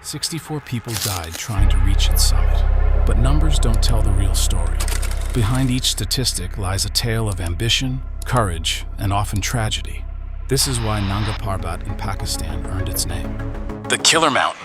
64 people died trying to reach its summit. But numbers don't tell the real story. Behind each statistic lies a tale of ambition, courage, and often tragedy. This is why Nanga Parbat in Pakistan earned its name. The Killer Mountain.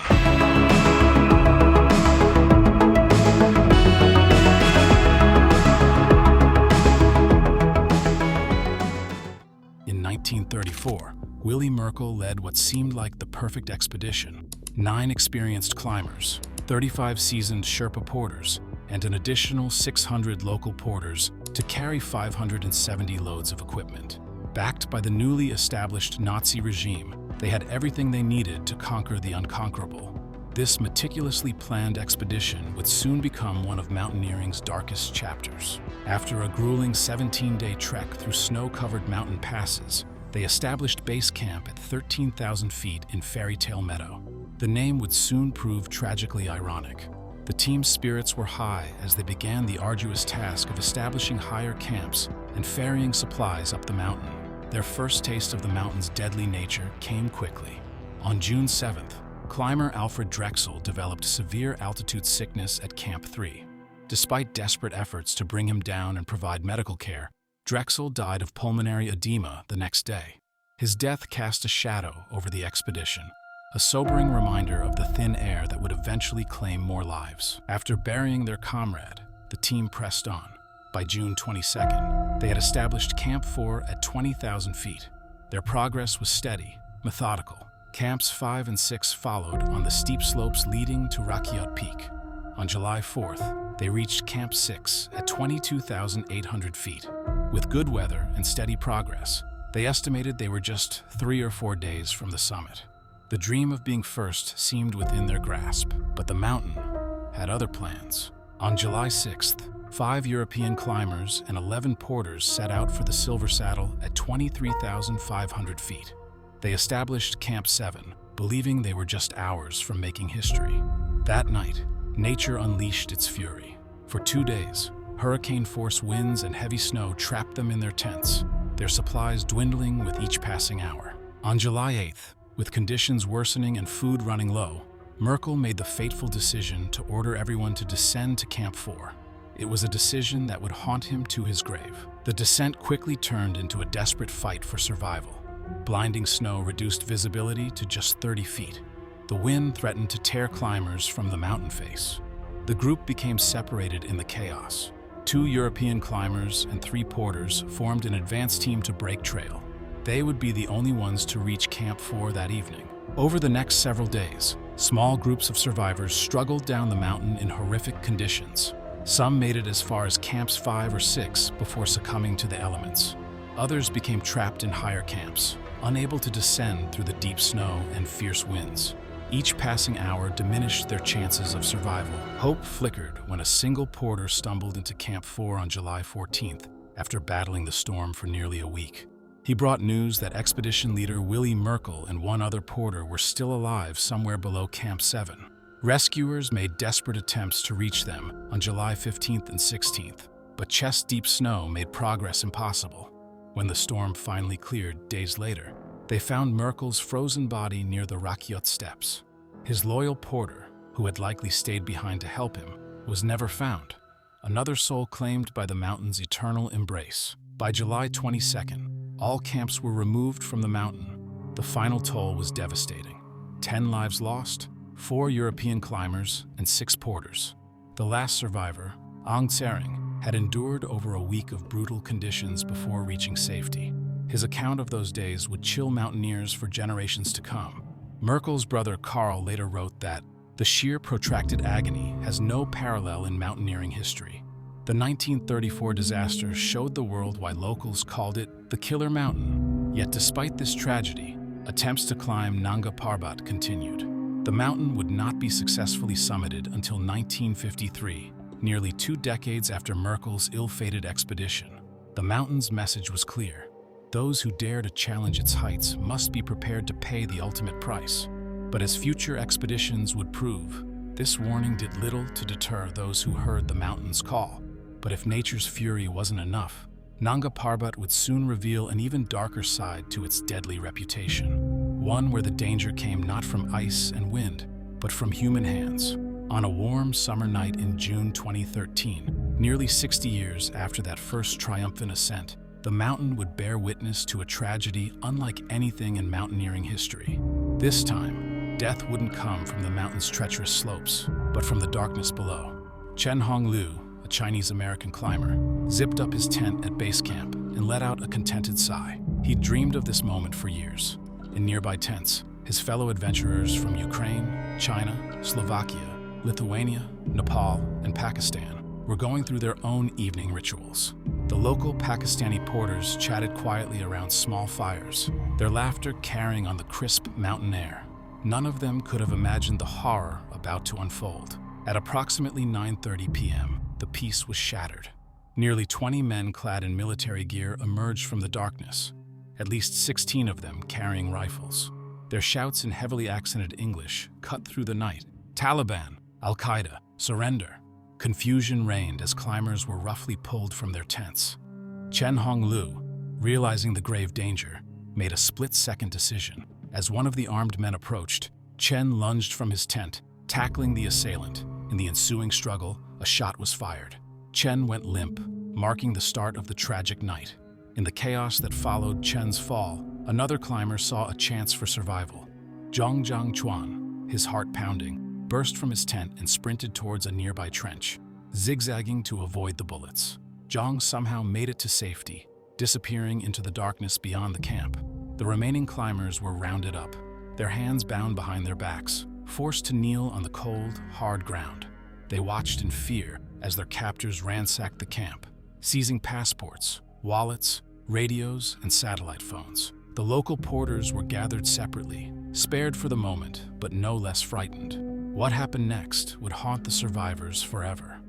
In 1934, Willy Merkel led what seemed like the perfect expedition. 9 experienced climbers, 35 seasoned Sherpa porters, and an additional 600 local porters to carry 570 loads of equipment. Backed by the newly established Nazi regime, they had everything they needed to conquer the unconquerable. This meticulously planned expedition would soon become one of mountaineering's darkest chapters. After a grueling 17-day trek through snow-covered mountain passes, they established base camp at 13,000 feet in Fairy Tale Meadow. The name would soon prove tragically ironic. The team's spirits were high as they began the arduous task of establishing higher camps and ferrying supplies up the mountain. Their first taste of the mountain's deadly nature came quickly. On June 7th, climber Alfred Drexel developed severe altitude sickness at Camp 3. Despite desperate efforts to bring him down and provide medical care, Drexel died of pulmonary edema the next day. His death cast a shadow over the expedition, a sobering reminder of the thin air that would eventually claim more lives. After burying their comrade, the team pressed on. By June 22nd, they had established Camp 4 at 20,000 feet. Their progress was steady, methodical. Camps 5 and 6 followed on the steep slopes leading to Rakyat Peak. On July 4th, they reached Camp 6 at 22,800 feet. With good weather and steady progress, they estimated they were just 3 or 4 days from the summit. The dream of being first seemed within their grasp, but the mountain had other plans. On July 6th, 5 European climbers and 11 porters set out for the Silver Saddle at 23,500 feet. They established Camp 7, believing they were just hours from making history. That night, nature unleashed its fury. For 2 days, hurricane-force winds and heavy snow trapped them in their tents, their supplies dwindling with each passing hour. On July 8th, with conditions worsening and food running low, Merkel made the fateful decision to order everyone to descend to Camp 4. It was a decision that would haunt him to his grave. The descent quickly turned into a desperate fight for survival. Blinding snow reduced visibility to just 30 feet. The wind threatened to tear climbers from the mountain face. The group became separated in the chaos. 2 European climbers and 3 porters formed an advance team to break trail. They would be the only ones to reach Camp 4 that evening. Over the next several days, small groups of survivors struggled down the mountain in horrific conditions. Some made it as far as Camps 5 or 6 before succumbing to the elements. Others became trapped in higher camps, unable to descend through the deep snow and fierce winds. Each passing hour diminished their chances of survival. Hope flickered when a single porter stumbled into Camp 4 on July 14th after battling the storm for nearly a week. He brought news that expedition leader Willy Merkel and 1 other porter were still alive somewhere below Camp 7. Rescuers made desperate attempts to reach them on July 15th and 16th, but chest-deep snow made progress impossible. When the storm finally cleared days later, they found Merkel's frozen body near the Rakyat steppes. His loyal porter, who had likely stayed behind to help him, was never found, another soul claimed by the mountain's eternal embrace. By July 22nd, all camps were removed from the mountain. The final toll was devastating. 10 lives lost, 4 European climbers, and 6 porters. The last survivor, Ang Tsering, had endured over a week of brutal conditions before reaching safety. His account of those days would chill mountaineers for generations to come. Merkel's brother Karl later wrote that the sheer protracted agony has no parallel in mountaineering history. The 1934 disaster showed the world why locals called it the Killer Mountain. Yet despite this tragedy, attempts to climb Nanga Parbat continued. The mountain would not be successfully summited until 1953, nearly 2 decades after Merkel's ill-fated expedition. The mountain's message was clear. Those who dare to challenge its heights must be prepared to pay the ultimate price. But as future expeditions would prove, this warning did little to deter those who heard the mountain's call. But if nature's fury wasn't enough, Nanga Parbat would soon reveal an even darker side to its deadly reputation. One where the danger came not from ice and wind, but from human hands. On a warm summer night in June 2013, nearly 60 years after that first triumphant ascent, the mountain would bear witness to a tragedy unlike anything in mountaineering history. This time, death wouldn't come from the mountain's treacherous slopes, but from the darkness below. Chen Honglu, a Chinese-American climber, zipped up his tent at base camp and let out a contented sigh. He'd dreamed of this moment for years. In nearby tents, his fellow adventurers from Ukraine, China, Slovakia, Lithuania, Nepal, and Pakistan were going through their own evening rituals. The local Pakistani porters chatted quietly around small fires, their laughter carrying on the crisp mountain air. None of them could have imagined the horror about to unfold. At approximately 9:30 p.m., the peace was shattered. Nearly 20 men clad in military gear emerged from the darkness, at least 16 of them carrying rifles. Their shouts in heavily accented English cut through the night. Taliban, Al-Qaeda, surrender. Confusion reigned as climbers were roughly pulled from their tents. Chen Honglu, realizing the grave danger, made a split-second decision. As one of the armed men approached, Chen lunged from his tent, tackling the assailant. In the ensuing struggle, a shot was fired. Chen went limp, marking the start of the tragic night. In the chaos that followed Chen's fall, another climber saw a chance for survival. Zhang Chuan, his heart pounding, burst from his tent and sprinted towards a nearby trench, zigzagging to avoid the bullets. Zhang somehow made it to safety, disappearing into the darkness beyond the camp. The remaining climbers were rounded up, their hands bound behind their backs, forced to kneel on the cold, hard ground. They watched in fear as their captors ransacked the camp, seizing passports, wallets, radios, and satellite phones. The local porters were gathered separately, spared for the moment, but no less frightened. What happened next would haunt the survivors forever.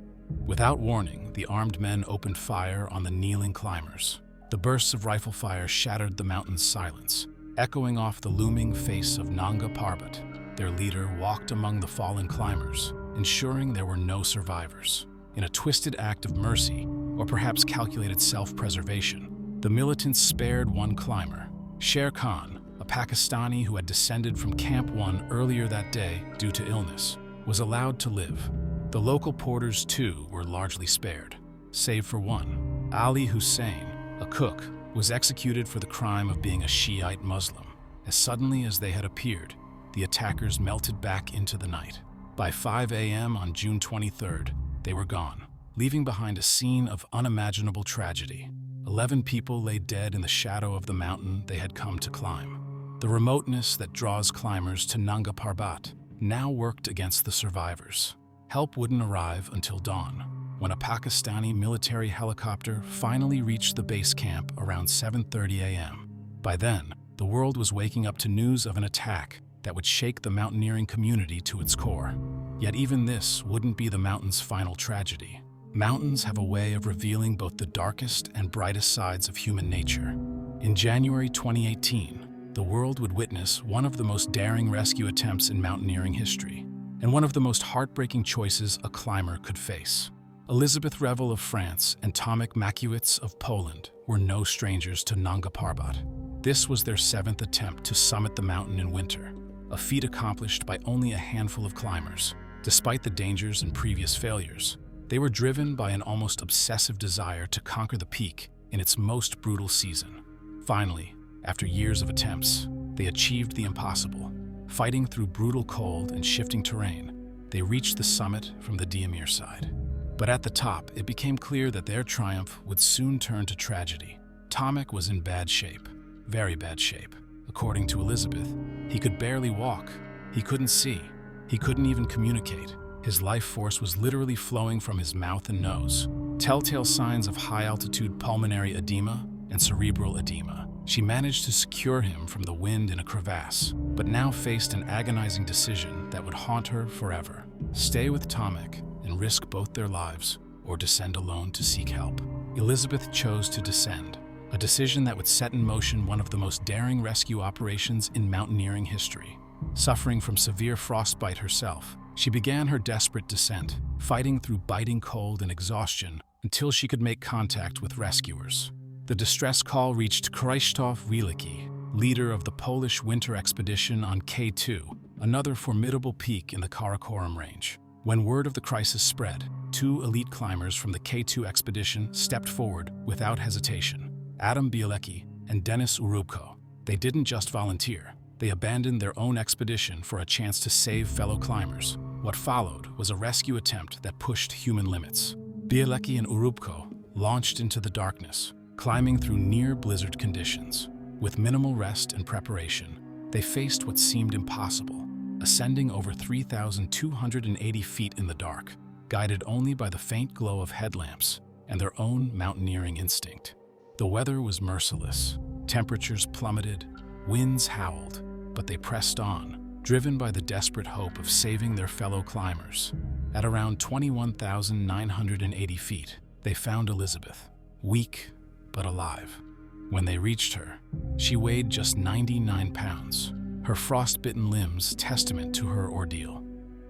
Without warning, the armed men opened fire on the kneeling climbers. The bursts of rifle fire shattered the mountain's silence, echoing off the looming face of Nanga Parbat. Their leader walked among the fallen climbers, ensuring there were no survivors. In a twisted act of mercy, or perhaps calculated self-preservation, the militants spared one climber, Sher Khan, a Pakistani who had descended from Camp 1 earlier that day due to illness, was allowed to live. The local porters, too, were largely spared, save for one. Ali Hussein, a cook, was executed for the crime of being a Shiite Muslim. As suddenly as they had appeared, the attackers melted back into the night. By 5 a.m. on June 23rd, they were gone, leaving behind a scene of unimaginable tragedy. 11 people lay dead in the shadow of the mountain they had come to climb. The remoteness that draws climbers to Nanga Parbat now worked against the survivors. Help wouldn't arrive until dawn, when a Pakistani military helicopter finally reached the base camp around 7:30 a.m. By then, the world was waking up to news of an attack that would shake the mountaineering community to its core. Yet even this wouldn't be the mountain's final tragedy. Mountains have a way of revealing both the darkest and brightest sides of human nature. In January 2018, the world would witness one of the most daring rescue attempts in mountaineering history, and one of the most heartbreaking choices a climber could face. Elizabeth Revel of France and Tomek Makiewicz of Poland were no strangers to Nanga Parbat. This was their 7th attempt to summit the mountain in winter, a feat accomplished by only a handful of climbers. Despite the dangers and previous failures, they were driven by an almost obsessive desire to conquer the peak in its most brutal season. Finally, after years of attempts, they achieved the impossible. Fighting through brutal cold and shifting terrain, they reached the summit from the Diamir side. But at the top, it became clear that their triumph would soon turn to tragedy. Tomek was in bad shape, very bad shape. According to Elizabeth, he could barely walk, he couldn't see, he couldn't even communicate. His life force was literally flowing from his mouth and nose. Telltale signs of high-altitude pulmonary edema and cerebral edema. She managed to secure him from the wind in a crevasse, but now faced an agonizing decision that would haunt her forever. Stay with Tomek and risk both their lives, or descend alone to seek help. Elizabeth chose to descend, a decision that would set in motion one of the most daring rescue operations in mountaineering history. Suffering from severe frostbite herself, she began her desperate descent, fighting through biting cold and exhaustion until she could make contact with rescuers. The distress call reached Krzysztof Wieliki, leader of the Polish winter expedition on K2, another formidable peak in the Karakoram range. When word of the crisis spread, 2 elite climbers from the K2 expedition stepped forward without hesitation: Adam Bielecki and Denis Urubko. They didn't just volunteer. They abandoned their own expedition for a chance to save fellow climbers. What followed was a rescue attempt that pushed human limits. Bielecki and Urubko launched into the darkness, climbing through near-blizzard conditions. With minimal rest and preparation, they faced what seemed impossible, ascending over 3,280 feet in the dark, guided only by the faint glow of headlamps and their own mountaineering instinct. The weather was merciless. Temperatures plummeted, winds howled, but they pressed on, driven by the desperate hope of saving their fellow climbers. At around 21,980 feet, they found Elizabeth, weak but alive. When they reached her, she weighed just 99 pounds, her frostbitten limbs testament to her ordeal.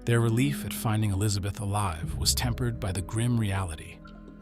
Their relief at finding Elizabeth alive was tempered by the grim reality.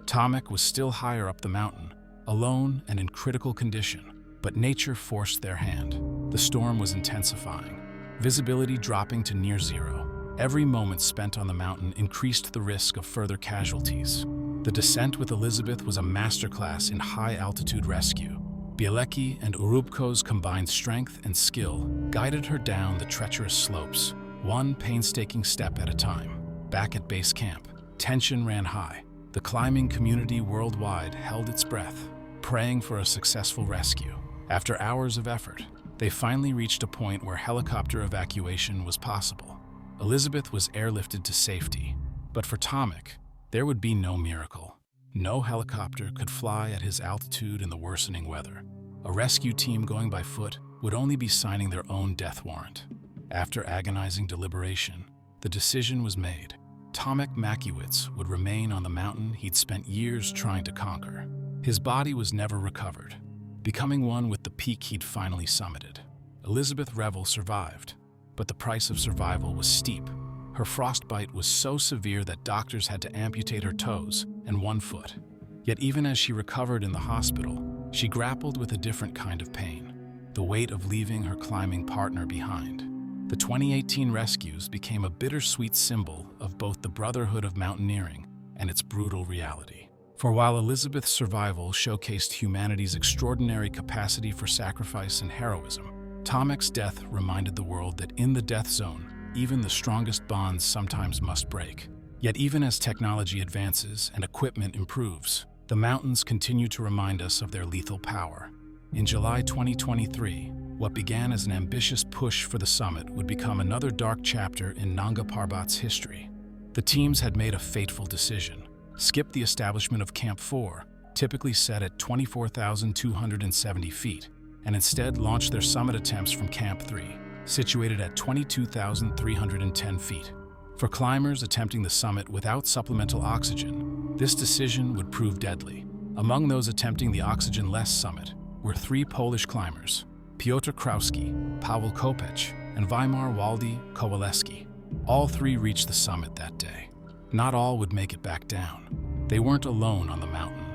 Tomek was still higher up the mountain, alone and in critical condition, but nature forced their hand. The storm was intensifying, visibility dropping to near zero. Every moment spent on the mountain increased the risk of further casualties. The descent with Elizabeth was a masterclass in high-altitude rescue. Bielecki and Urubko's combined strength and skill guided her down the treacherous slopes, one painstaking step at a time. Back at base camp, tension ran high. The climbing community worldwide held its breath, praying for a successful rescue. After hours of effort, they finally reached a point where helicopter evacuation was possible. Elizabeth was airlifted to safety, but for Tomek, there would be no miracle. No helicopter could fly at his altitude in the worsening weather. A rescue team going by foot would only be signing their own death warrant. After agonizing deliberation, the decision was made. Tomek Makiewicz would remain on the mountain he'd spent years trying to conquer. His body was never recovered, becoming one with the peak he'd finally summited. Elizabeth Revel survived, but the price of survival was steep. Her frostbite was so severe that doctors had to amputate her toes and one foot. Yet even as she recovered in the hospital, she grappled with a different kind of pain, the weight of leaving her climbing partner behind. The 2018 rescues became a bittersweet symbol of both the brotherhood of mountaineering and its brutal reality. For while Elizabeth's survival showcased humanity's extraordinary capacity for sacrifice and heroism, Tomek's death reminded the world that in the death zone, even the strongest bonds sometimes must break. Yet even as technology advances and equipment improves, the mountains continue to remind us of their lethal power. In July 2023, what began as an ambitious push for the summit would become another dark chapter in Nanga Parbat's history. The teams had made a fateful decision: skip the establishment of Camp 4, typically set at 24,270 feet, and instead launch their summit attempts from Camp 3, situated at 22,310 feet. For climbers attempting the summit without supplemental oxygen, this decision would prove deadly. Among those attempting the oxygen-less summit were 3 Polish climbers: Piotr Krauski, Paweł Kopecz, and Weimar Waldy Kowaleski. All 3 reached the summit that day. Not all would make it back down. They weren't alone on the mountain.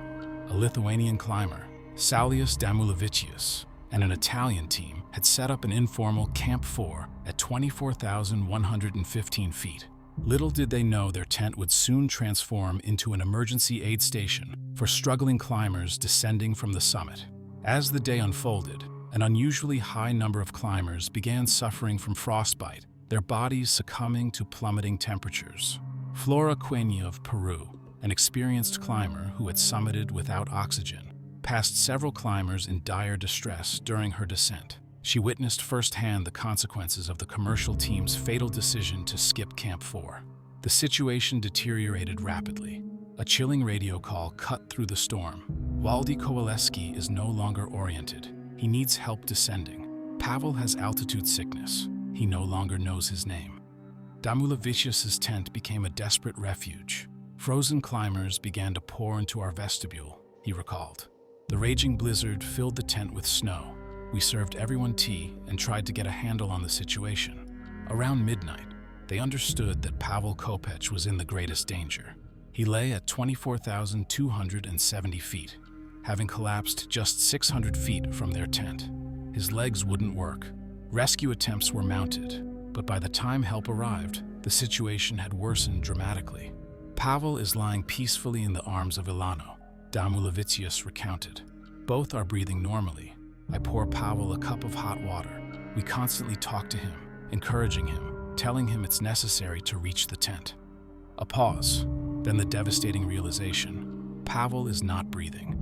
A Lithuanian climber, Saulius Damulevicius, and an Italian team had set up an informal Camp 4 at 24,115 feet. Little did they know their tent would soon transform into an emergency aid station for struggling climbers descending from the summit. As the day unfolded, an unusually high number of climbers began suffering from frostbite, their bodies succumbing to plummeting temperatures. Flora Quenya of Peru, an experienced climber who had summited without oxygen, passed several climbers in dire distress during her descent. She witnessed firsthand the consequences of the commercial team's fatal decision to skip Camp 4. The situation deteriorated rapidly. A chilling radio call cut through the storm. Waldy Kowaleski is no longer oriented. He needs help descending. Paweł has altitude sickness. He no longer knows his name. Damulevicius's tent became a desperate refuge. Frozen climbers began to pour into our vestibule, he recalled. The raging blizzard filled the tent with snow. We served everyone tea and tried to get a handle on the situation. Around midnight, they understood that Paweł Kopecz was in the greatest danger. He lay at 24,270 feet, having collapsed just 600 feet from their tent. His legs wouldn't work. Rescue attempts were mounted, But by the time help arrived, the situation had worsened dramatically. Pavel is lying peacefully in the arms of Ilano, Damulavicius recounted. Both are breathing normally. I pour Pavel a cup of hot water. We constantly talk to him, encouraging him, telling him it's necessary to reach the tent. A pause, then the devastating realization. Pavel is not breathing.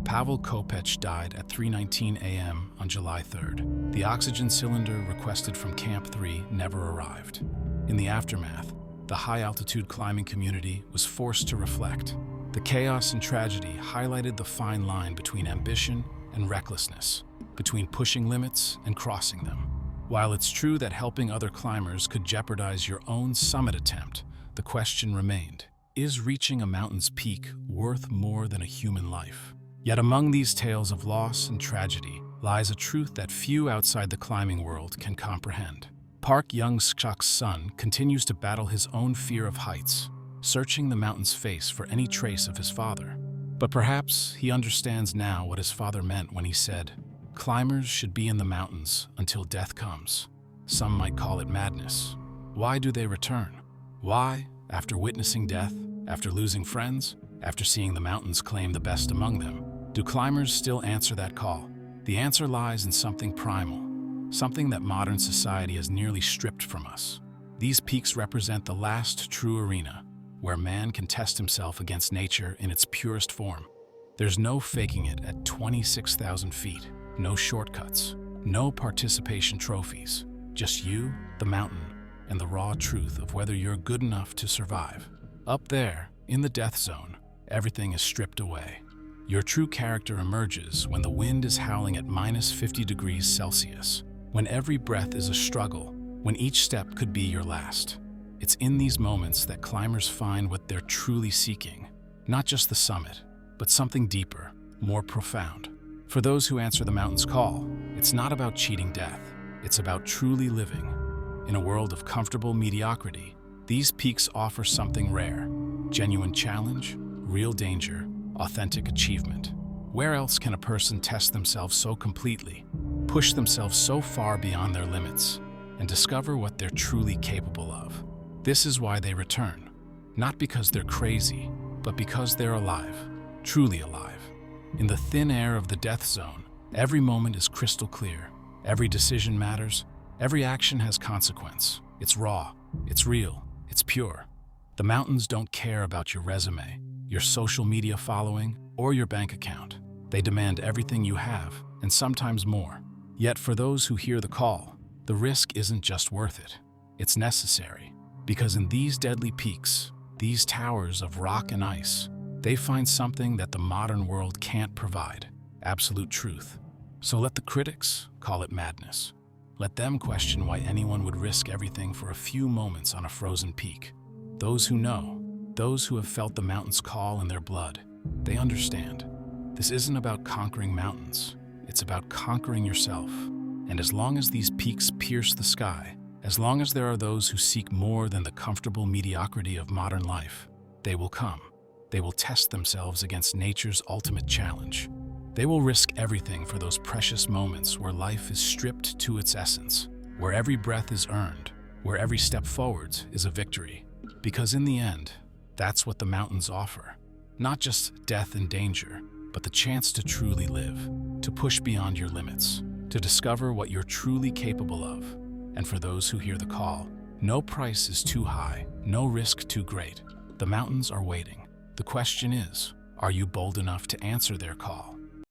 Pavel Kopech died at 3:19 a.m. on July 3rd. The oxygen cylinder requested from Camp 3 never arrived. In the aftermath, the high-altitude climbing community was forced to reflect. The chaos and tragedy highlighted the fine line between ambition and recklessness, between pushing limits and crossing them. While it's true that helping other climbers could jeopardize your own summit attempt, the question remained, is reaching a mountain's peak worth more than a human life? Yet among these tales of loss and tragedy lies a truth that few outside the climbing world can comprehend. Park Young-suk's son continues to battle his own fear of heights, searching the mountain's face for any trace of his father. But perhaps he understands now what his father meant when he said, "Climbers should be in the mountains until death comes." Some might call it madness. Why do they return? Why, after witnessing death, after losing friends, after seeing the mountains claim the best among them, do climbers still answer that call? The answer lies in something primal, something that modern society has nearly stripped from us. These peaks represent the last true arena, where man can test himself against nature in its purest form. There's no faking it at 26,000 feet, no shortcuts, no participation trophies, just you, the mountain, and the raw truth of whether you're good enough to survive. Up there, in the death zone, everything is stripped away. Your true character emerges when the wind is howling at -50 degrees Celsius, when every breath is a struggle, when each step could be your last. It's in these moments that climbers find what they're truly seeking, not just the summit, but something deeper, more profound. For those who answer the mountain's call, it's not about cheating death, it's about truly living. In a world of comfortable mediocrity, these peaks offer something rare: genuine challenge, real danger, authentic achievement. Where else can a person test themselves so completely, push themselves so far beyond their limits, and discover what they're truly capable of? This is why they return, not because they're crazy, but because they're alive, truly alive. In the thin air of the death zone, every moment is crystal clear. Every decision matters. Every action has consequence. It's raw, it's real, it's pure. The mountains don't care about your resume, your social media following, or your bank account. They demand everything you have, and sometimes more. Yet for those who hear the call, the risk isn't just worth it. It's necessary. Because in these deadly peaks, these towers of rock and ice, they find something that the modern world can't provide: absolute truth. So let the critics call it madness. Let them question why anyone would risk everything for a few moments on a frozen peak. Those who know, those who have felt the mountain's call in their blood, they understand. This isn't about conquering mountains, it's about conquering yourself. And as long as these peaks pierce the sky, as long as there are those who seek more than the comfortable mediocrity of modern life, they will come. They will test themselves against nature's ultimate challenge. They will risk everything for those precious moments where life is stripped to its essence, where every breath is earned, where every step forwards is a victory. Because in the end, that's what the mountains offer. Not just death and danger, but the chance to truly live, to push beyond your limits, to discover what you're truly capable of. And for those who hear the call, no price is too high, no risk too great. The mountains are waiting. The question is, are you bold enough to answer their call?